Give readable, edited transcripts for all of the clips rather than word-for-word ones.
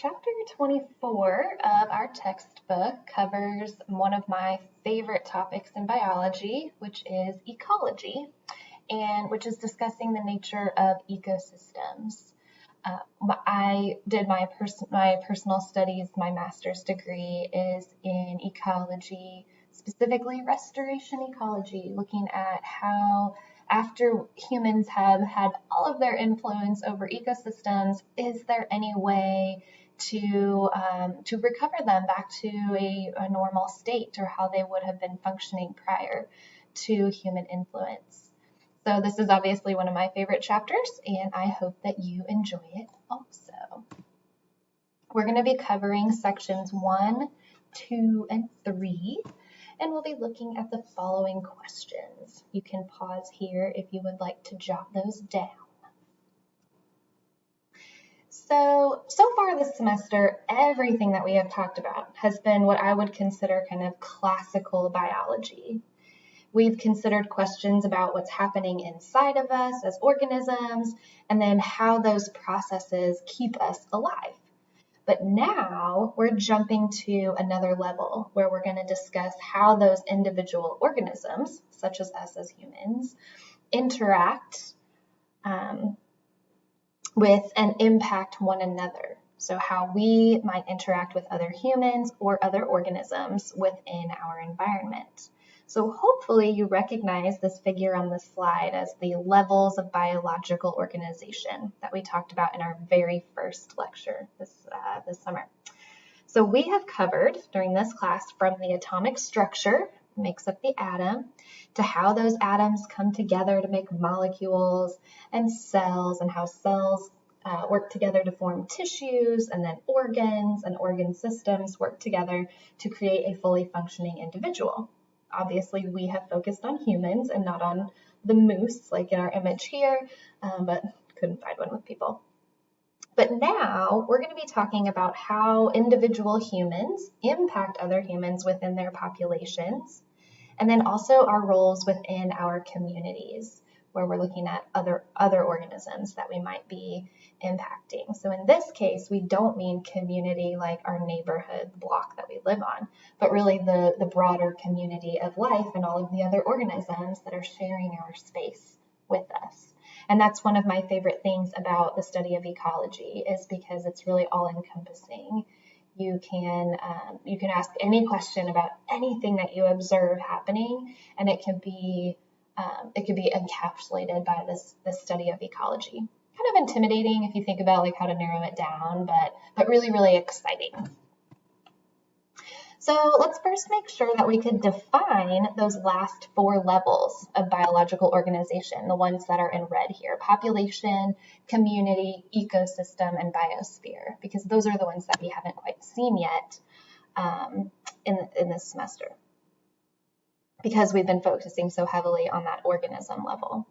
Chapter 24 of our textbook covers one of my favorite topics in biology, which is ecology, and which is discussing the nature of ecosystems. I did my personal studies, my master's degree is in ecology, specifically restoration ecology, looking at how after humans have had all of their influence over ecosystems, is there any way to recover them back to a normal state or how they would have been functioning prior to human influence? So this is obviously one of my favorite chapters, and I hope that you enjoy it also. We're going to be covering sections 1, 2, and 3. And we'll be looking at the following questions. You can pause here if you would like to jot those down. So far this semester, everything that we have talked about has been what I would consider kind of classical biology. We've considered questions about what's happening inside of us as organisms, and then how those processes keep us alive. But now we're jumping to another level where we're going to discuss how those individual organisms, such as us as humans, interact with and impact one another. So how we might interact with other humans or other organisms within our environment. So hopefully you recognize this figure on this slide as the levels of biological organization that we talked about in our very first lecture this summer. So we have covered during this class from the atomic structure, makes up the atom, to how those atoms come together to make molecules and cells, and how cells work together to form tissues, and then organs and organ systems work together to create a fully functioning individual. Obviously, we have focused on humans and not on the moose, like in our image here, but couldn't find one with people. But now we're going to be talking about how individual humans impact other humans within their populations, and then also our roles within our communities, where we're looking at other organisms that we might be impacting. So in this case, we don't mean community like our neighborhood block that we live on, but really the broader community of life and all of the other organisms that are sharing our space with us. And that's one of my favorite things about the study of ecology, is because it's really all-encompassing. You can ask any question about anything that you observe happening, and it can be encapsulated by this study of ecology. Kind of intimidating if you think about like how to narrow it down, but really, really exciting. So let's first make sure that we could define those last 4 levels of biological organization, the ones that are in red here: population, community, ecosystem, and biosphere, because those are the ones that we haven't quite seen yet in this semester, because we've been focusing so heavily on that organism level.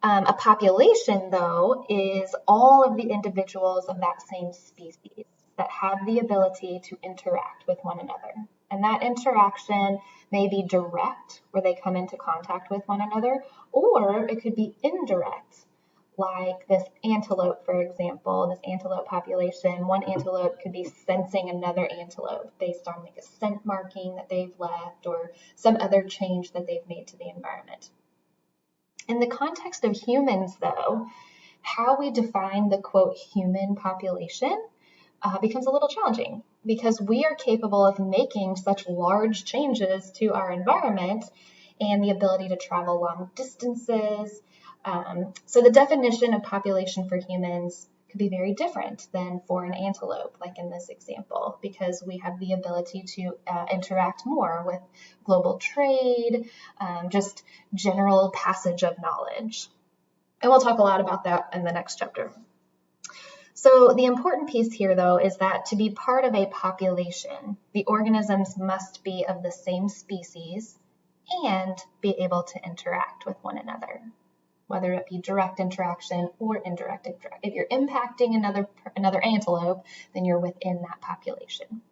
A population, though, is all of the individuals of that same species that have the ability to interact with one another. And that interaction may be direct, where they come into contact with one another, or it could be indirect, like this antelope, for example, this antelope population. One antelope could be sensing another antelope based on like a scent marking that they've left or some other change that they've made to the environment. In the context of humans, though, how we define the, quote, human population becomes a little challenging, because we are capable of making such large changes to our environment and the ability to travel long distances. So the definition of population for humans could be very different than for an antelope, like in this example, because we have the ability to interact more with global trade, just general passage of knowledge. And we'll talk a lot about that in the next chapter. So the important piece here, though, is that to be part of a population, the organisms must be of the same species and be able to interact with one another, whether it be direct interaction or indirect interaction. If you're impacting another antelope, then you're within that population.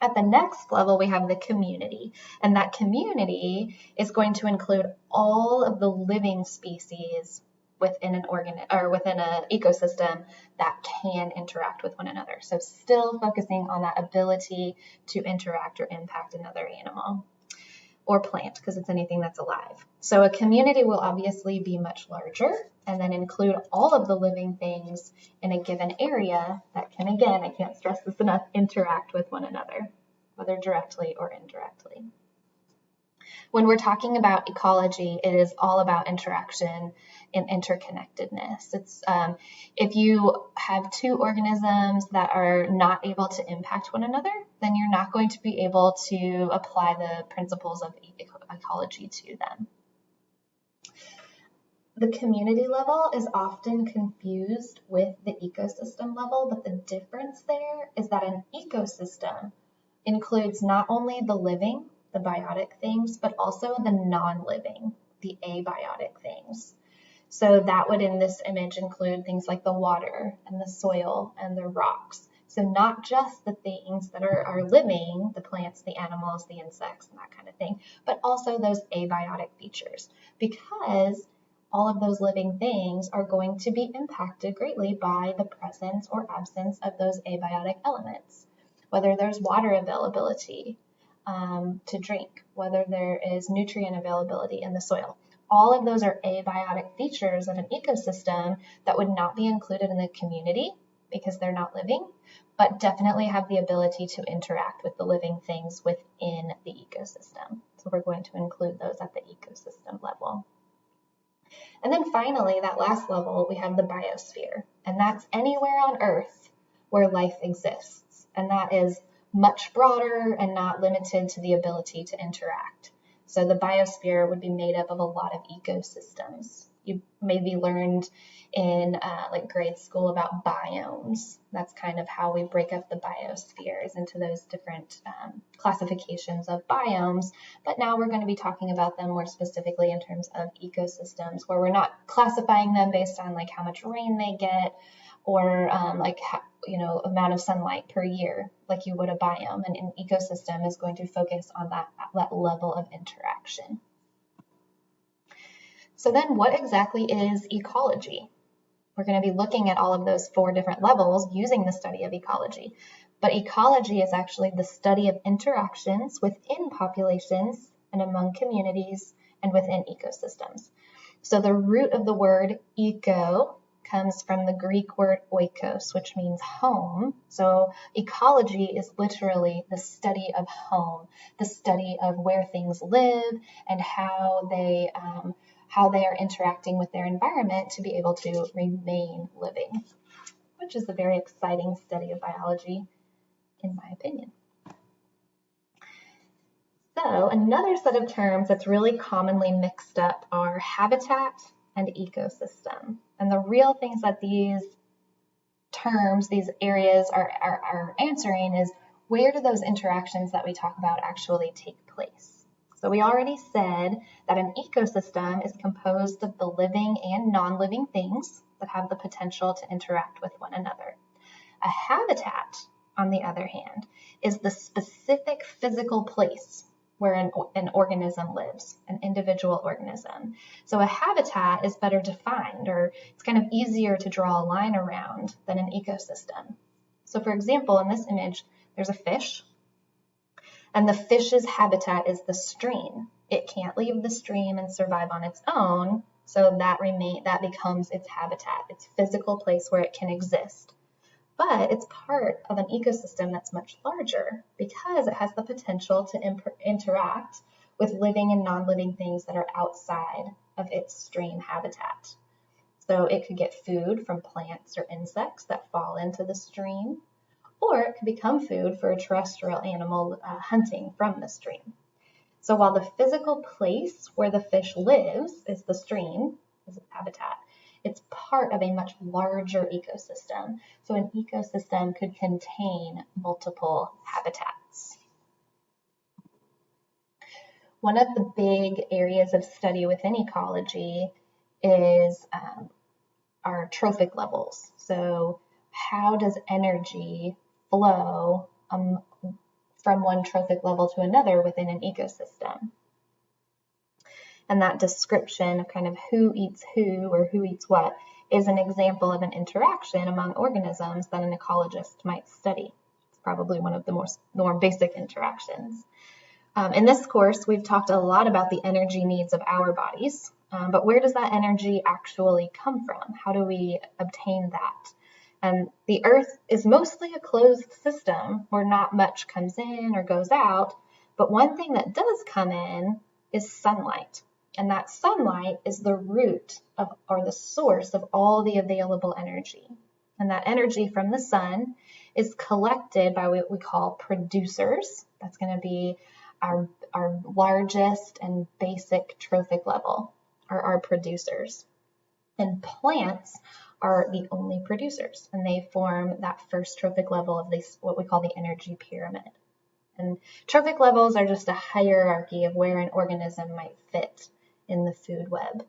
At the next level, we have the community, and that community is going to include all of the living species within an within an ecosystem that can interact with one another. So still focusing on that ability to interact or impact another animal or plant, because it's anything that's alive. So a community will obviously be much larger and then include all of the living things in a given area that can, again, I can't stress this enough, interact with one another, whether directly or indirectly. When we're talking about ecology, it is all about interaction and interconnectedness. It's if you have two organisms that are not able to impact one another, then you're not going to be able to apply the principles of ecology to them. The community level is often confused with the ecosystem level, but the difference there is that an ecosystem includes not only the living, the biotic things, but also the non-living, the abiotic things. So that would in this image include things like the water and the soil and the rocks. So not just the things that are living, the plants, the animals, the insects, and that kind of thing, but also those abiotic features, because all of those living things are going to be impacted greatly by the presence or absence of those abiotic elements, whether there's water availability to drink, whether there is nutrient availability in the soil. All of those are abiotic features of an ecosystem that would not be included in the community because they're not living, but definitely have the ability to interact with the living things within the ecosystem. So we're going to include those at the ecosystem level. And then finally, that last level, we have the biosphere, and that's anywhere on Earth where life exists. And that is much broader and not limited to the ability to interact. So the biosphere would be made up of a lot of ecosystems. You maybe learned in like grade school about biomes. That's kind of how we break up the biospheres into those different classifications of biomes. But now we're going to be talking about them more specifically in terms of ecosystems, where we're not classifying them based on like how much rain they get or amount of sunlight per year, like you would a biome. And an ecosystem is going to focus on that level of interaction. So then what exactly is ecology? We're going to be looking at all of those 4 different levels using the study of ecology. But ecology is actually the study of interactions within populations and among communities and within ecosystems. So the root of the word eco comes from the Greek word oikos, which means home. So ecology is literally the study of home, the study of where things live and how they are interacting with their environment to be able to remain living, which is a very exciting study of biology, in my opinion. So another set of terms that's really commonly mixed up are habitat and ecosystem. And the real things that these terms, these areas are answering is, where do those interactions that we talk about actually take place? So we already said that an ecosystem is composed of the living and non-living things that have the potential to interact with one another. A habitat, on the other hand, is the specific physical place where an organism lives, an individual organism. So a habitat is better defined, or it's kind of easier to draw a line around than an ecosystem. So for example, in this image, there's a fish, and the fish's habitat is the stream. It can't leave the stream and survive on its own, so that becomes its habitat, its physical place where it can exist. But it's part of an ecosystem that's much larger because it has the potential to interact with living and non-living things that are outside of its stream habitat. So it could get food from plants or insects that fall into the stream, or it could become food for a terrestrial animal hunting from the stream. So while the physical place where the fish lives is the stream, is its habitat, it's part of a much larger ecosystem. So an ecosystem could contain multiple habitats. One of the big areas of study within ecology is our trophic levels. So how does energy flow from one trophic level to another within an ecosystem? And that description of kind of who eats who or who eats what is an example of an interaction among organisms that an ecologist might study. It's probably one of the more basic interactions. In this course, we've talked a lot about the energy needs of our bodies, but where does that energy actually come from? How do we obtain that? And the Earth is mostly a closed system where not much comes in or goes out, but one thing that does come in is sunlight. And that sunlight is the root of, or the source of all the available energy. And that energy from the sun is collected by what we call producers. That's going to be our largest and basic trophic level, are our producers. And plants are the only producers, and they form that first trophic level of this, what we call the energy pyramid. And trophic levels are just a hierarchy of where an organism might fit in the food web.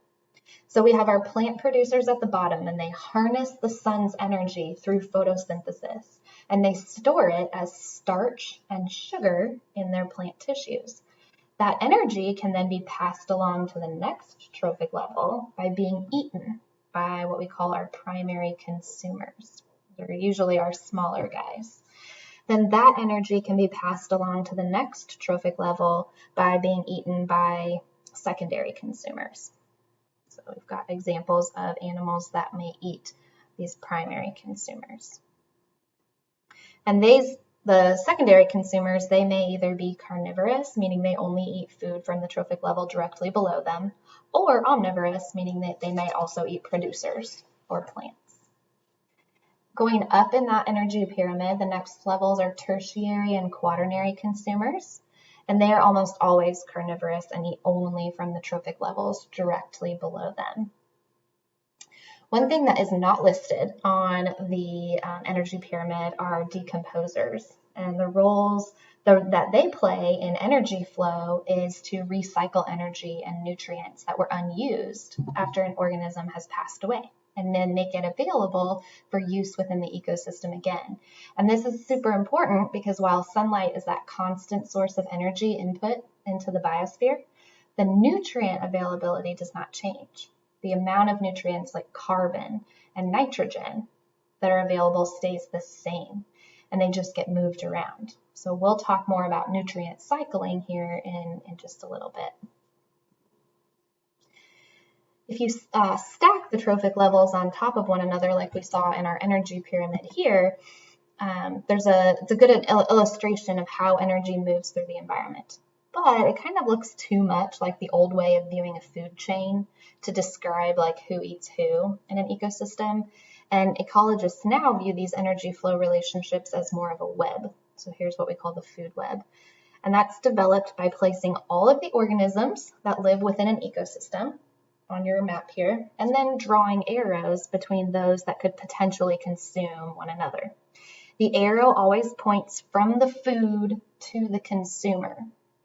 So we have our plant producers at the bottom, and they harness the sun's energy through photosynthesis, and they store it as starch and sugar in their plant tissues. That energy can then be passed along to the next trophic level by being eaten by what we call our primary consumers. They're usually our smaller guys. Then that energy can be passed along to the next trophic level by being eaten by secondary consumers. So we've got examples of animals that may eat these primary consumers. And the secondary consumers, they may either be carnivorous, meaning they only eat food from the trophic level directly below them, or omnivorous, meaning that they may also eat producers or plants. Going up in that energy pyramid, the next levels are tertiary and quaternary consumers, and they are almost always carnivorous and eat only from the trophic levels directly below them. One thing that is not listed on the energy pyramid are decomposers, and the roles that they play in energy flow is to recycle energy and nutrients that were unused after an organism has passed away, and then make it available for use within the ecosystem again. And this is super important because while sunlight is that constant source of energy input into the biosphere, the nutrient availability does not change. The amount of nutrients like carbon and nitrogen that are available stays the same, and they just get moved around. So we'll talk more about nutrient cycling here in just a little bit. If you stack the trophic levels on top of one another, like we saw in our energy pyramid here, it's a good illustration of how energy moves through the environment. But it kind of looks too much like the old way of viewing a food chain to describe like who eats who in an ecosystem. And ecologists now view these energy flow relationships as more of a web. So here's what we call the food web. And that's developed by placing all of the organisms that live within an ecosystem on your map here, and then drawing arrows between those that could potentially consume one another. The arrow always points from the food to the consumer.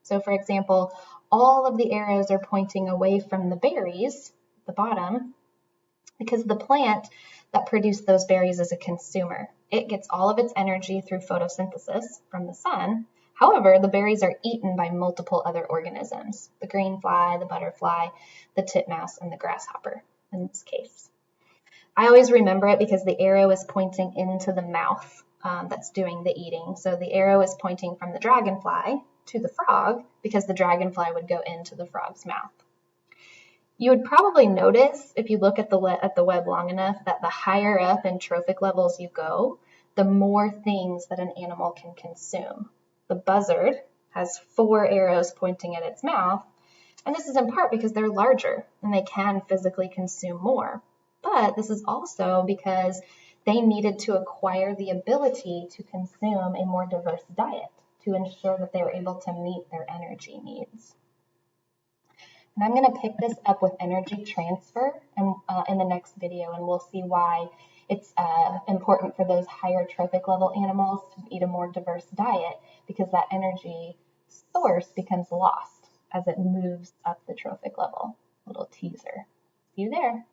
So for example, all of the arrows are pointing away from the berries, the bottom, because the plant that produced those berries is a consumer. It gets all of its energy through photosynthesis from the sun. However, the berries are eaten by multiple other organisms, the green fly, the butterfly, the titmouse, and the grasshopper in this case. I always remember it because the arrow is pointing into the mouth that's doing the eating. So the arrow is pointing from the dragonfly to the frog because the dragonfly would go into the frog's mouth. You would probably notice if you look at the web long enough that the higher up in trophic levels you go, the more things that an animal can consume. The buzzard has 4 arrows pointing at its mouth, and this is in part because they're larger and they can physically consume more. But this is also because they needed to acquire the ability to consume a more diverse diet to ensure that they were able to meet their energy needs. And I'm going to pick this up with energy transfer in the next video, and we'll see why it's important for those higher trophic level animals to eat a more diverse diet, because that energy source becomes lost as it moves up the trophic level. Little teaser. See you there.